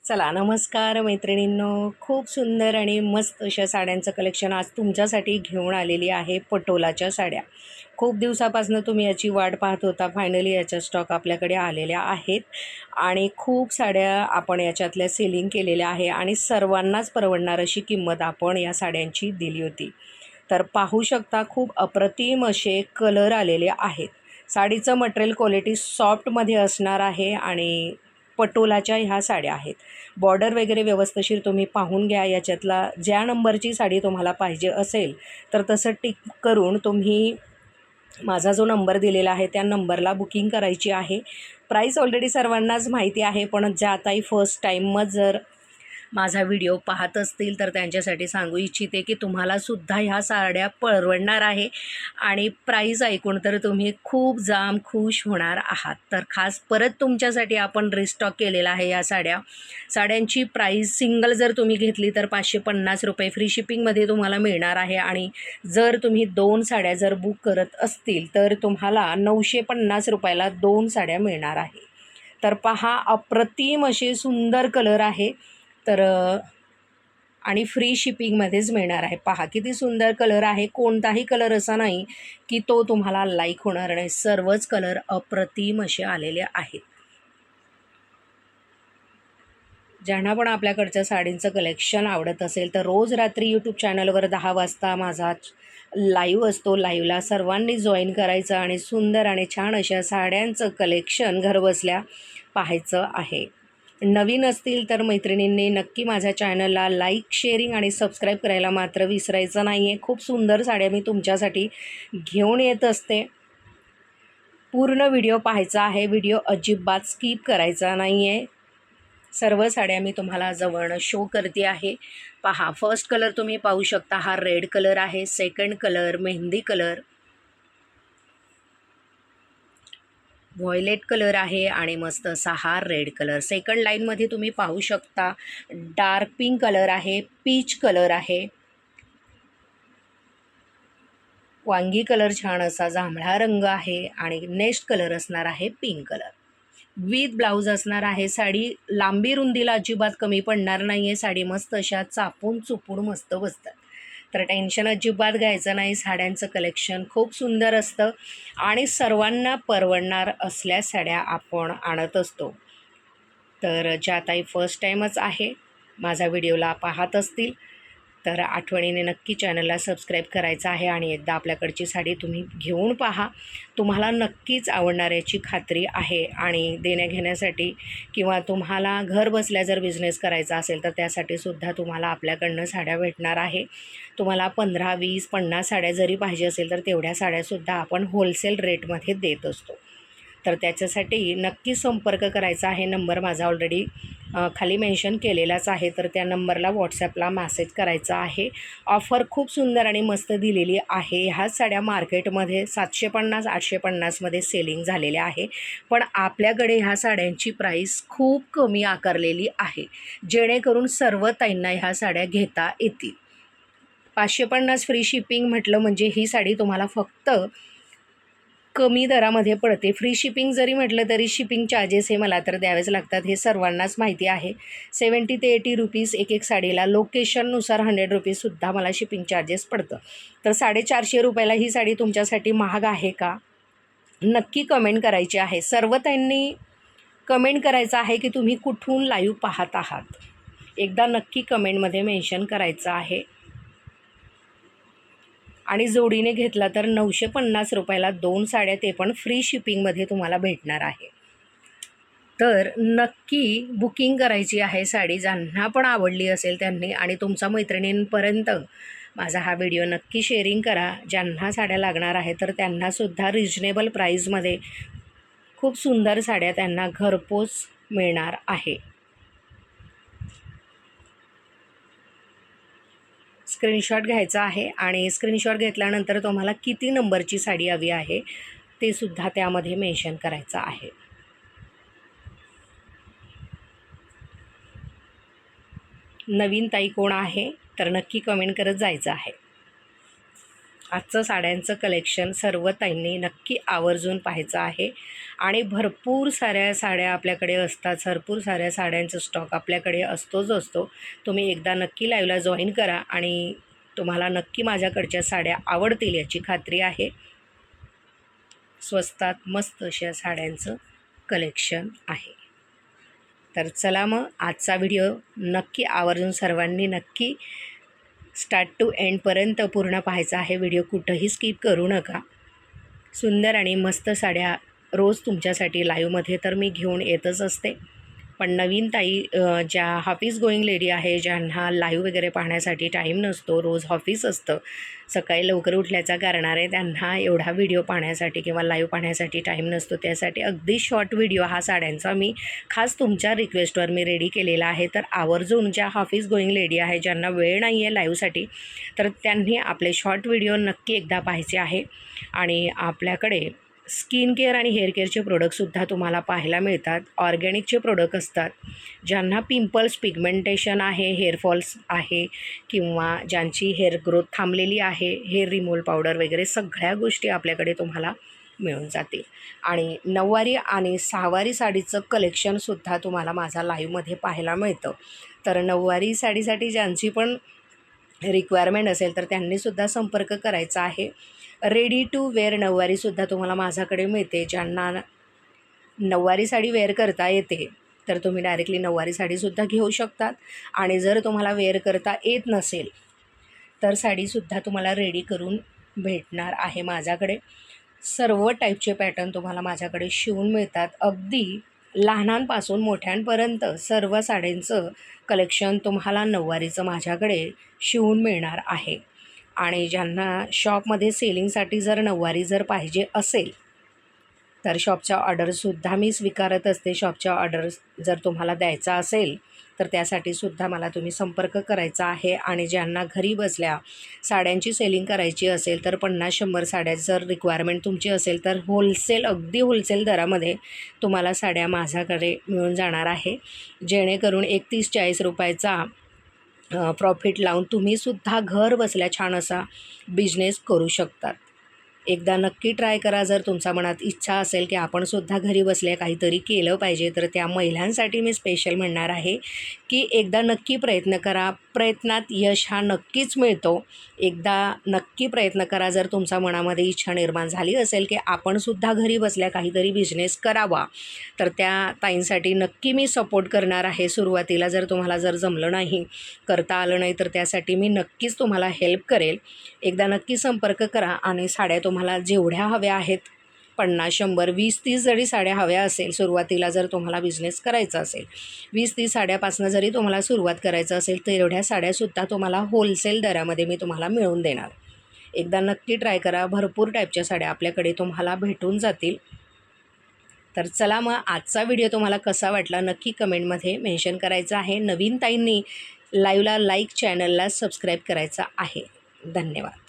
चला नमस्कार मैत्रिणींनो, खूप सुंदर आणि मस्त अशा साड्यांचं कलेक्शन आज तुमच्यासाठी घेऊन आलेली आहे. पटोलाच्या साड्या खूप दिवसापासून तुम्ही याची वाट पाहत होता. फायनली याचा स्टॉक आपल्याकडे आलेल्या आहेत आणि खूप साड्या आपण याच्यातल्या सेलिंग केलेल्या आहे आणि सर्वांनाच परवडणार अशी किंमत आपण या साड्यांची दिली होती. तर पाहू शकता खूप अप्रतिम असे कलर आलेले आहेत. साडीचं मटेरियल क्वालिटी सॉफ्टमध्ये असणार आहे आणि पटोलाच्या ह्या साड्या आहेत. बॉर्डर वगैरे व्यवस्थिशीर तुम्ही पाहून घ्या. याच्यातला ज्या नंबरची साडी तुम्हाला पाहिजे असेल तर तसं टिक करून तुम्ही माझा जो नंबर दिलेला आहे त्या नंबरला बुकिंग करायची आहे. प्राईस ऑलरेडी सर्वांनाच माहिती आहे, पण ज्या ताई फर्स्ट टाईमच जर माझा व्हिडिओ पाहत असतील तर त्यांच्यासाठी सांगू इच्छिते की तुम्हालासुद्धा ह्या साड्या परवडणार आहे आणि प्राईस ऐकून तर तुम्ही खूप जाम खुश होणार आहात. तर खास परत तुमच्यासाठी आपण रिस्टॉक केलेला आहे या साड्यांची प्राईस सिंगल जर तुम्ही घेतली तर 550 रुपये फ्री शिपिंगमध्ये तुम्हाला मिळणार आहे आणि जर तुम्ही 2 साड्या जर बुक करत असतील तर तुम्हाला 950 रुपयाला 2 साड्या मिळणार आहे. तर पहा अप्रतिम असे सुंदर कलर आहे. तर आणि फ्री शिपिंगमध्येच मिळणार आहे. पहा किती सुंदर कलर आहे. कोणताही कलर असा नाही की तो तुम्हाला लाईक होणार नाही. सर्वच कलर अप्रतिम असे आलेले आहेत. ज्यांना पण आपल्याकडच्या साडींचं कलेक्शन आवडत असेल तर रोज रात्री यूट्यूब चॅनलवर 10 वाजता माझा लाईव्ह असतो. लाईव्हला सर्वांनी जॉईन करायचं आणि सुंदर आणि छान अशा साड्यांचं कलेक्शन घरबसल्या पाहायचं आहे. नवीन असतील तर मैत्रिणींनी नक्की माझ्या चॅनलला लाईक, शेअरिंग आणि सबस्क्राईब करायला मात्र विसरायचं नाही आहे. खूप सुंदर साड्या मी तुमच्यासाठी घेऊन येत असते. पूर्ण व्हिडिओ पाहायचा आहे. व्हिडिओ अजिबात स्किप करायचा नाही आहे. सर्व साड्या मी तुम्हाला जवळनं शो करते आहे. पहा फर्स्ट कलर तुम्ही पाहू शकता, हा रेड कलर आहे. Second colour mehndi colour, violet colour आहे आणि मस्त असा हा रेड कलर. सेकंड लाईनमध्ये तुम्ही पाहू शकता डार्क पिंक कलर आहे, पीच कलर आहे, वांगी कलर छान असा जांभळा रंग आहे आणि नेक्स्ट कलर असणार आहे पिंक कलर. विथ ब्लाऊज असणार आहे. साडी लांबी रुंदीला अजिबात कमी पडणार नाही आहे. साडी मस्त अशा चापून चुपून मस्त बसतात. तर टेन्शन अजिबात घ्यायचं नाही. साड्यांचं कलेक्शन खूप सुंदर असतं आणि सर्वांना परवडणार असल्या साड्या आपण आणत असतो. तर ज्या ताई फर्स्ट टाईमच आहे माझा व्हिडिओला पाहत असतील तर आठवणीने नक्की चॅनलला सबस्क्राईब करायचं आहे आणि एकदा आपल्याकडची साडी तुम्ही घेऊन पहा. तुम्हाला नक्कीच आवडणार याची खात्री आहे. आणि देण्याघेण्यासाठी किंवा तुम्हाला घर बसल्या जर बिझनेस करायचा असेल तर त्यासाठी सुद्धा तुम्हाला आपल्याकडनं साड्या भेटणार आहे. तुम्हाला 15, 20, 50 साड्या जरी पाहिजे असेल तर तेवढ्या साड्यासुद्धा आपण होलसेल रेटमध्ये देत असतो. तर त्याच्यासाठी नक्की संपर्क करायचा आहे. नंबर माझा ऑलरेडी खाली मेन्शन केलेलाच आहे. तर त्या नंबरला व्हॉट्सॲपला मेसेज करायचा आहे. ऑफर खूप सुंदर आणि मस्त दिलेली आहे. ह्याच साड्या मार्केटमध्ये 750, 850मध्ये सेलिंग झालेल्या आहे, पण आपल्याकडे ह्या साड्यांची प्राईस खूप कमी आकारलेली आहे, जेणेकरून सर्व ताईंना ह्या साड्या घेता येतील. 550 फ्री शिपिंग म्हटलं म्हणजे ही साडी तुम्हाला फक्त कमी दरामध्ये पडते. फ्री शिपिंग जरी म्हटलं तरी शिपिंग चार्जेस हे मला तर द्यावेच लागतात, हे सर्वांनाच माहिती आहे. 70 ते 80 रुपीज एक साडीला. लोकेशननुसार 100 रुपीजसुद्धा मला शिपिंग चार्जेस पडतं. तर 450 रुपयाला ही साडी तुमच्यासाठी महाग आहे का? नक्की कमेंट करायची आहे. सर्व त्यांनी कमेंट करायचं आहे की तुम्ही कुठून लाईव्ह पाहत आहात. एकदा नक्की कमेंटमध्ये मेन्शन करायचं आहे. आणि जोडीने घेतला तर 950 रुपयाला 2 साड्या, ते पण फ्री शिपिंगमध्ये तुम्हाला भेटणार आहे. तर नक्की बुकिंग करायची आहे साडी. ज्यांना पण आवडली असेल त्यांनी आणि तुमच्या मैत्रिणींपर्यंत माझा हा व्हिडिओ नक्की शेअरिंग करा. ज्यांना साड्या लागणार आहे तर त्यांनासुद्धा रिजनेबल प्राईजमध्ये खूप सुंदर साड्या त्यांना घरपोच मिळणार आहे. स्क्रीनशॉट घ्यायचा आहे आणि स्क्रीनशॉट घेतल्यानंतर तुम्हाला किती नंबरची साडी हवी आहे ते सुद्धा त्यामध्ये मेन्शन करायचं आहे. नवीन ताई कोण आहे तर नक्की कमेंट करत जायचं आहे. आजचं साड्यांचं कलेक्शन सर्व ताईंनी नक्की आवर्जून पाहायचं आहे आणि भरपूर साऱ्या साड्या आपल्याकडे असतात, भरपूर साऱ्या साड्यांचा स्टॉक आपल्याकडे असतो. तुम्ही एकदा नक्की लाईव्हला जॉईन करा आणि तुम्हाला नक्की माझ्याकडच्या साड्या आवडतील याची खात्री आहे. स्वस्तात मस्त अशा साड्यांचं कलेक्शन आहे. तर चला मग आजचा व्हिडिओ नक्की आवर्जून सर्वांनी नक्की स्टार्ट टू एंडपर्यंत पूर्ण पाहायचा आहे. व्हिडिओ कुठंही स्किप करू नका. सुंदर आणि मस्त साड्या रोज तुमच्यासाठी लाईव्हमध्ये तर मी घेऊन येतच असते. पण नवीन ताई ज्या ऑफिस गोईंग लेडी आहे, ज्यांना लाईव्ह वगैरे पाहण्यासाठी टाईम नसतो, रोज ऑफिस असतं, सकाळी लवकर उठल्याचा कारणाने त्यांना एवढा व्हिडिओ पाहण्यासाठी किंवा लाईव्ह पाहण्यासाठी टाईम नसतो. त्यासाठी अगदी शॉर्ट व्हिडिओ हा साड्यांचा मी खास तुमच्या रिक्वेस्टवर मी रेडी केलेला आहे. तर आवर्जून ज्या ऑफिस गोईंग लेडी आहे, ज्यांना वेळ नाही आहे लाईव्हसाठी, तर त्यांनी आपले शॉर्ट व्हिडिओ नक्की एकदा पाहायचे आहे. आणि आपल्याकडे स्किन केअर आणि हेअर केअरचे प्रोडक्टसुद्धा तुम्हाला पाहायला मिळतात. ऑर्गॅनिकचे प्रोडक्ट असतात. ज्यांना पिंपल्स, पिगमेंटेशन आहे, हेअरफॉल्स आहे किंवा ज्यांची हेअर ग्रोथ थांबलेली आहे, हेअर रिमूव्हल पावडर वगैरे सगळ्या गोष्टी आपल्याकडे तुम्हाला मिळून जातील. आणि नऊवारी आणि सहावारी साडीचं कलेक्शनसुद्धा तुम्हाला माझा लाईव्हमध्ये पाहायला मिळतं. तर नऊवारी साडीसाठी ज्यांची पण रिक्वायरमेंट असेल तर त्यांनीसुद्धा संपर्क करायचा आहे. रेडी टू वेअर नऊवारीसुद्धा तुम्हाला माझ्याकडे मिळते. ज्यांना नऊवारी साडी वेअर करता येते तर तुम्ही डायरेक्टली नऊवारी साडीसुद्धा घेऊ शकतात. आणि जर तुम्हाला वेअर करता येत नसेल तर साडीसुद्धा तुम्हाला रेडी करून भेटणार आहे माझ्याकडे. सर्व टाईपचे पॅटर्न तुम्हाला माझ्याकडे शिवून मिळतात. अगदी लहानांपासून मोठ्यांपर्यंत सर्व साड्यांचं कलेक्शन तुम्हाला नऊवारीचं माझ्याकडे शिवून मिळणार आहे. आणि ज्यांना शॉपमध्ये सेलिंगसाठी जर नऊवारी जर पाहिजे असेल तर शॉपच्या ऑर्डरसुद्धा मी स्वीकारत असते. शॉपच्या ऑर्डर जर तुम्हाला द्यायचा असेल तर त्यासाठीसुद्धा मला तुम्ही संपर्क करायचा आहे. आणि ज्यांना घरी बसल्या साड्यांची सेलिंग करायची असेल तर 50-100 साड्या जर रिक्वायरमेंट तुमची असेल तर होलसेल, अगदी होलसेल दरामध्ये तुम्हाला साड्या माझ्याकडे मिळून जाणार आहे. जेणेकरून 31-40 रुपयाचा प्रॉफिट लावून तुम्हीसुद्धा घर बसल्या छान असा बिझनेस करू शकतात. एकदा नक्की ट्राय करा. जर तुमच्या मनात इच्छा असेल की आपणसुद्धा घरी बसल्या काहीतरी केलं पाहिजे तर त्या महिलांसाठी मी स्पेशल म्हणणार आहे की एकदा नक्की प्रयत्न करा. प्रयत्नात यश हा नक्कीच मिळतो. एकदा नक्की प्रयत्न करा. जर तुमच्या मनामध्ये इच्छा निर्माण झाली असेल की आपणसुद्धा घरी बसल्या काहीतरी बिझनेस करावा तर त्या ताईंसाठी नक्की मी सपोर्ट करणार आहे. सुरुवातीला जर तुम्हाला जर जमलं नाही, करता आलं नाही तर त्यासाठी मी नक्कीच तुम्हाला हेल्प करेल. एकदा नक्की संपर्क करा. आणि साड्या तुम्हाला जेवढ्या हव्या आहेत 50-100 20-30 जरी साड्या हव्या असेल सुरुवातीला, जर तुम्हाला बिझनेस करायचा असेल 20-30 साड्यापासून जरी तुम्हाला सुरुवात करायचं असेल तर एवढ्या साड्यासुद्धा तुम्हाला होलसेल दरामध्ये मी तुम्हाला मिळवून देणार. एकदा नक्की ट्राय करा. भरपूर टाईपच्या साड्या आपल्याकडे तुम्हाला भेटून जातील. तर चला मग आजचा व्हिडिओ तुम्हाला कसा वाटला नक्की कमेंटमध्ये मेन्शन करायचं आहे. नवीन ताईंनी लाईव्हला लाईक, चॅनलला सबस्क्राईब करायचा आहे. धन्यवाद.